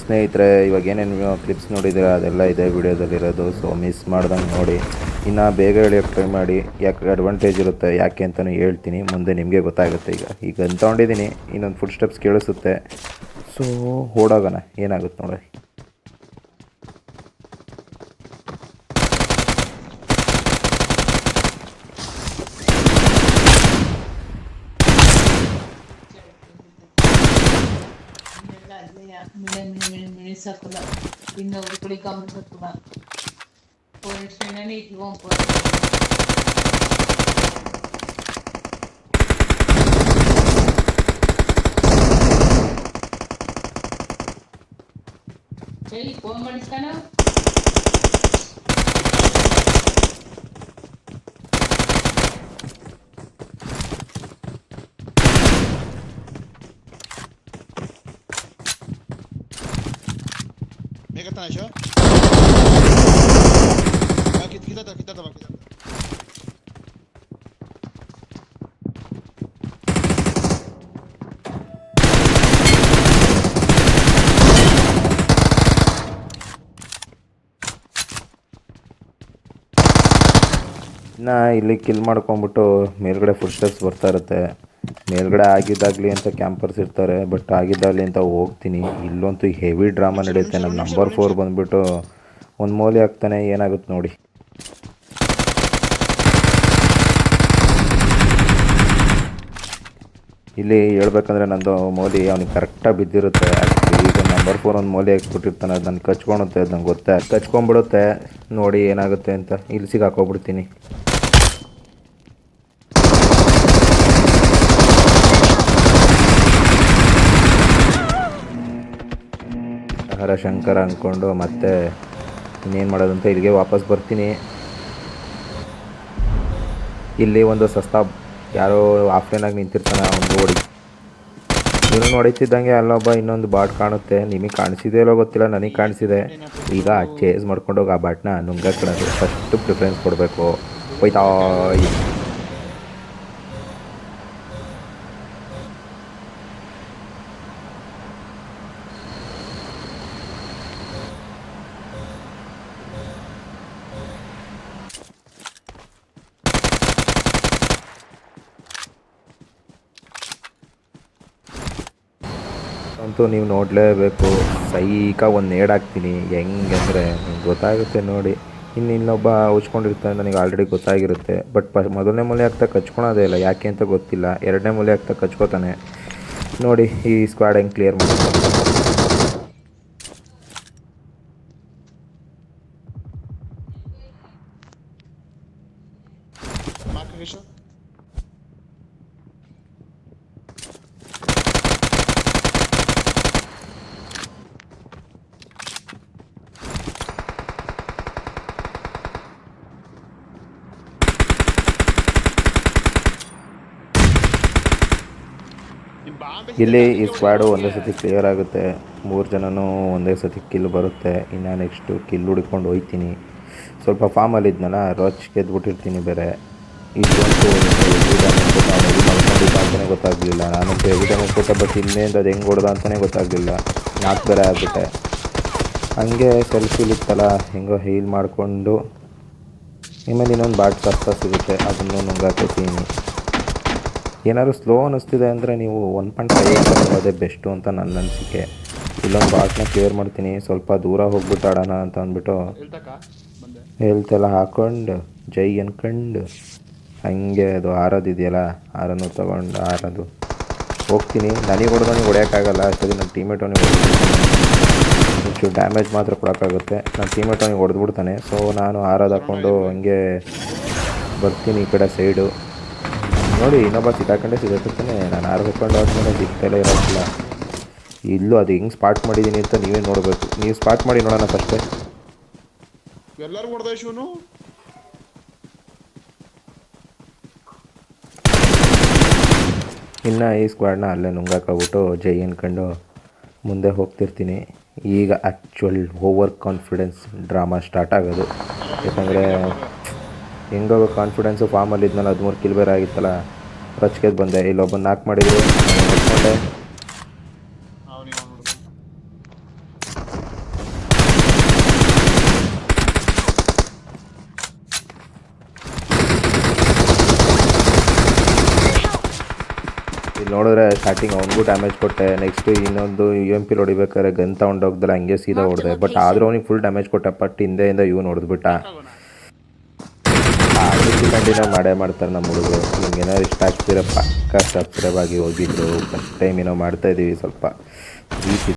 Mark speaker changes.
Speaker 1: ಸ್ನೇಹಿತರೆ, ಇವಾಗ ಏನೇನು ಕ್ಲಿಪ್ಸ್ ನೋಡಿದ್ದೀರಾ ಅದೆಲ್ಲ ಇದೆ ವಿಡಿಯೋದಲ್ಲಿರೋದು. ಸೊ ಮಿಸ್ ಮಾಡ್ದಂಗೆ ನೋಡಿ. ಇನ್ನು ಬೇಗ ಹೇಳಿಯೋಕ್ಕೆ ಟ್ರೈ ಮಾಡಿ, ಯಾಕೆ ಅಡ್ವಾಂಟೇಜ್ ಇರುತ್ತೆ ಯಾಕೆ ಅಂತಲೂ ಹೇಳ್ತೀನಿ. ಮುಂದೆ ನಿಮಗೆ ಗೊತ್ತಾಗುತ್ತೆ. ಈಗ ತೊಗೊಂಡಿದ್ದೀನಿ, ಇನ್ನೊಂದು ಫುಡ್ ಸ್ಟೆಪ್ಸ್ ಕೇಳಿಸುತ್ತೆ. ಸೊ ಓಡೋಗೋಣ, ಏನಾಗುತ್ತೆ ನೋಡಿ.
Speaker 2: Sakula, pinno kuli kam sakula. Point sena ni itluam po. Hey, phone ಮಾಡಿಸ್ತಾನ?
Speaker 3: Megatan aşağı. Bak git bak git.
Speaker 1: ಇನ್ನು ಇಲ್ಲಿ ಕಿಲ್ ಮಾಡ್ಕೊಂಬಿಟ್ಟು ಮೇಲ್ಗಡೆ ಫುಡ್ ಸ್ಟೆಪ್ಸ್ ಬರ್ತಾ ಇರುತ್ತೆ. ಮೇಲ್ಗಡೆ ಆಗಿದ್ದಾಗಲಿ ಅಂತ ಕ್ಯಾಂಪರ್ಸ್ ಇರ್ತಾರೆ, ಬಟ್ ಆಗಿದ್ದಾಗಲಿ ಅಂತ ಹೋಗ್ತೀನಿ. ಇಲ್ಲಂತೂ ಹೆವಿ ಡ್ರಾಮಾ ನಡೆಯುತ್ತೆ. ನಮ್ಮ ನಂಬರ್ 4 ಬಂದುಬಿಟ್ಟು ಒಂದು ಮೌಲಿ ಆಗ್ತಾನೆ. ಏನಾಗುತ್ತೆ ನೋಡಿ. ಇಲ್ಲಿ ಹೇಳ್ಬೇಕಂದ್ರೆ ನಂದು ಮೌಲಿ ಅವನಿಗೆ ಕರೆಕ್ಟಾಗಿ ಬಿದ್ದಿರುತ್ತೆ. ಈಗ ನಂಬರ್ 4 ಒಂದು ಮೌಲಿ ಹಾಕ್ಬಿಟ್ಟಿರ್ತಾನೆ, ಅದು ನನಗೆ ಕಚ್ಕೊಳುತ್ತೆ. ಅದು ನಂಗೆ ಗೊತ್ತೇ, ಕಚ್ಕೊಂಡ್ಬಿಡುತ್ತೆ. ನೋಡಿ ಏನಾಗುತ್ತೆ ಅಂತ. ಇಲ್ಲಿ ಸಿಗಾಕೋಗ್ಬಿಡ್ತೀನಿ. ಹರ ಶಂಕರ ಅಂದ್ಕೊಂಡು ಮತ್ತೆ ಇನ್ನೇನು ಮಾಡೋದಂತ ಇಲ್ಲಿಗೆ ವಾಪಸ್ ಬರ್ತೀನಿ. ಇಲ್ಲಿ ಒಂದು ಸಸ್ತಾ ಯಾರೋ ಆಫ್ಲೈನಾಗಿ ನಿಂತಿರ್ತಾನೆ, ಅವ್ನು ನೋಡಿ. ಇವನು ನೋಡಿತಿದ್ದಂಗೆ ಅಲ್ಲೊಬ್ಬ ಇನ್ನೊಂದು ಬಾಟ್ ಕಾಣುತ್ತೆ. ನಿಮಗೆ ಕಾಣಿಸಿದೆ ಇಲ್ಲೋ ಗೊತ್ತಿಲ್ಲ, ನನಗೆ ಕಾಣಿಸಿದೆ. ಈಗ ಚೇಸ್ ಮಾಡ್ಕೊಂಡೋಗಿ ಆ ಬಾಟ್ನ ನುಂಗಾಕೊಳ್ಳೋದು ಫಸ್ಟು ಪ್ರಿಫರೆನ್ಸ್ ಕೊಡಬೇಕು. ಹೋಯ್ತಾ ಅಂತೂ ನೀವು ನೋಡಲೇಬೇಕು. ಸೈಕ ಒಂದು ನೇಡ್ ಹಾಕ್ತೀನಿ. ಹೆಂಗೆ ಅಂದರೆ ನಿಮ್ಗೆ ಗೊತ್ತಾಗುತ್ತೆ ನೋಡಿ. ಇನ್ನೊಬ್ಬ ಉಚ್ಕೊಂಡಿರ್ತಾನೆ, ನನಗೆ ಆಲ್ರೆಡಿ ಗೊತ್ತಾಗಿರುತ್ತೆ. ಬಟ್ ಮೊದಲನೇ ಮೂಲೆ ಆಗ್ತಾ ಕಚ್ಕೊಳೋದೇ ಇಲ್ಲ, ಯಾಕೆ ಅಂತ ಗೊತ್ತಿಲ್ಲ. ಎರಡನೇ ಮೂಲೆ ಆಗ್ತಾ ಕಚ್ಕೋತಾನೆ ನೋಡಿ. ಈ ಸ್ಕ್ವಾಡ್ ಹೆಂಗೆ ಕ್ಲಿಯರ್ ಮಾಡ್ತಾರೆ. ಇಲ್ಲಿ ಈ ಸ್ಕ್ವಾಡು ಒಂದೇ ಸತಿ ಕ್ಲಿಯರ್ ಆಗುತ್ತೆ. 3 ಜನನೂ ಒಂದೇ ಸತಿ ಕಿಲ್ ಬರುತ್ತೆ. ಇನ್ನು ನೆಕ್ಸ್ಟು ಕಿಲ್ ಹುಡ್ಕೊಂಡು ಹೋಗ್ತೀನಿ. ಸ್ವಲ್ಪ ಫಾರ್ಮಲ್ಲಿದ್ನಲ್ಲ, ರೋಚ್ ಗೆದ್ಬಿಟ್ಟಿರ್ತೀನಿ ಬೇರೆ. ಇದಂತೂ ಮಾಡ್ಕೊಂಡಿದ್ದ ಅಂತಲೇ ಗೊತ್ತಾಗಲಿಲ್ಲ. ನಾನಂತೂ ಹೆವಿ ಡ್ಯಾಮೇಜ್ ಕೊಟ್ಟೆ, ಬಟ್ ಇನ್ನೇಂದು ಅದು ಹೆಂಗೆ ಹೊಡೆದ ಅಂತಲೇ ಗೊತ್ತಾಗಲಿಲ್ಲ. ನಾಲ್ಕು ಬೇರೆ ಆಗ್ಬಿಟ್ಟೆ. ಹಂಗೆ ಸೆಲ್ಫಿಲಿತ್ತಲ್ಲ, ಹೆಂಗೋ ಹೀಲ್ ಮಾಡಿಕೊಂಡು ಆಮೇಲೆ ಇನ್ನೊಂದು ಬಾಟ್ ಸಸ್ತಾ ಸಿಗುತ್ತೆ, ಅದನ್ನು ನುಂಗಾಕೋತೀನಿ. ಏನಾದ್ರು ಸ್ಲೋ ಅನ್ನಿಸ್ತಿದೆ ಅಂದರೆ ನೀವು 1.5 ಮಾಡೋದೇ ಬೆಸ್ಟು ಅಂತ ನನ್ನ ಅನಿಸಿಕೆ. ಇಲ್ಲೊಂದು ಬಾಟ್ನ ಕ್ಲಿಯರ್ ಮಾಡ್ತೀನಿ. ಸ್ವಲ್ಪ ದೂರ ಹೋಗ್ಬಿಟ್ಟು ಆಡೋಣ ಅಂತ ಅಂದ್ಬಿಟ್ಟು ಹೇಳ್ತೆಲ್ಲ ಹಾಕ್ಕೊಂಡು ಜೈ ಅನ್ಕೊಂಡು ಹಂಗೆ ಅದು ಆರೋದಿದೆಯಲ್ಲ, ಆರನ್ನು ತೊಗೊಂಡು ಆರೋದು ಹೋಗ್ತೀನಿ. ನನಗೆ ಹೊಡೆದವನಿಗೆ ಹೊಡೆಯೋಕ್ಕಾಗಲ್ಲ. ಅಷ್ಟೊಂದು ನನ್ನ ಟೀಮೇಟ್ ಅವನಿಗೆ ಒಂಚೂರು ಡ್ಯಾಮೇಜ್ ಮಾತ್ರ ಕೊಡೋಕ್ಕಾಗುತ್ತೆ. ನನ್ನ ಟೀಮೇಟ್ ಅವನಿಗೆ ಹೊಡೆದ್ಬಿಡ್ತಾನೆ. ಸೊ ನಾನು ಆರೋದು ಹಾಕ್ಕೊಂಡು ಹಂಗೆ ಬರ್ತೀನಿ ಈ ಕಡೆ ಸೈಡು. ನೋಡಿ, ಇನ್ನೊಬ್ಬ ಸಿಕ್ಕಾಕೊಂಡೇ ನಾನು ಆರ್ಕೊಂಡು ಆದ್ಮೇಲೆ ಸಿಗ್ತಾಯಿಲ್ಲ ಇರೋಲ್ಲ. ಇಲ್ಲೂ ಅದು ಹೆಂಗೆ ಸ್ಪಾಟ್ ಮಾಡಿದ್ದೀನಿ ಅಂತ ನೀವೇ ನೋಡಬೇಕು. ನೀವು ಸ್ಪಾಟ್ ಮಾಡಿ ನೋಡೋಣ ಫಸ್ಟೇ.
Speaker 3: ಎಲ್ಲರೂ ಹೊಡೆದ ಶಿವನು.
Speaker 1: ಇನ್ನು ಈ ಸ್ಕ್ವಾಡ್ನ ಅಲ್ಲೇ ನುಂಗಾಕೋಗ್ಬಿಟ್ಟು ಜೈ ಅನ್ಕೊಂಡು ಮುಂದೆ ಹೋಗ್ತಿರ್ತೀನಿ. ಈಗ actual over confidence drama start ಆಗೋದು. ಯಾಕಂದರೆ ಹೆಂಗೋ ಕಾನ್ಫಿಡೆನ್ಸು ಫಾರ್ಮಲ್ಲಿ ಇದ್ನಲ್ಲ, 13 ಕಿಲ್ ಬೇರೆ ಆಗಿತ್ತಲ್ಲ, ರಚ್ಕೆದು ಬಂದೆ. ಇಲ್ಲೊಬ್ಬ ನಾಕ್ ಮಾಡಿದ್ರು, ಹೊಡ್ಕೊಂಡೆ. ಇಲ್ಲಿ ನೋಡಿದ್ರೆ ಸ್ಟಾರ್ಟಿಂಗ್ ಅವ್ನಿಗೂ ಡ್ಯಾಮೇಜ್ ಕೊಟ್ಟೆ. ನೆಕ್ಸ್ಟು ಇನ್ನೊಂದು UMP ಹೊಡಿಬೇಕಾದ್ರೆ ಗನ್ ತೊಗೊಂಡೋಗ್ದಲ್ಲ ಹಂಗೆ ಸೀದಾ ಹೊಡೆದೆ. ಬಟ್ ಆದರೂ ಅವ್ನಿಗೆ ಫುಲ್ ಡ್ಯಾಮೇಜ್ ಕೊಟ್ಟೆ. ಬಟ್ ಹಿಂದೆಯಿಂದ ಇವ್ನು ಹೊಡೆದ್ಬಿಟ್ಟ. ಕಂಟಿನ್ಯೂ ಮಾಡೇ ಮಾಡ್ತಾರೆ ನಮ್ಮ ಹುಡುಗರು. ನಿಮ್ಗೆ ಏನಾದ್ರು ಇಷ್ಟ ಆಗ್ತಿರೋ ಪಕ್ಕ ಸಬ್ಸ್ಕ್ರೈಬ್ ಆಗಿ ಹೋಗಿದ್ರು. ಫಸ್ಟ್ ಟೈಮ್ ಏನೋ ಮಾಡ್ತಾಯಿದ್ದೀವಿ ಸ್ವಲ್ಪ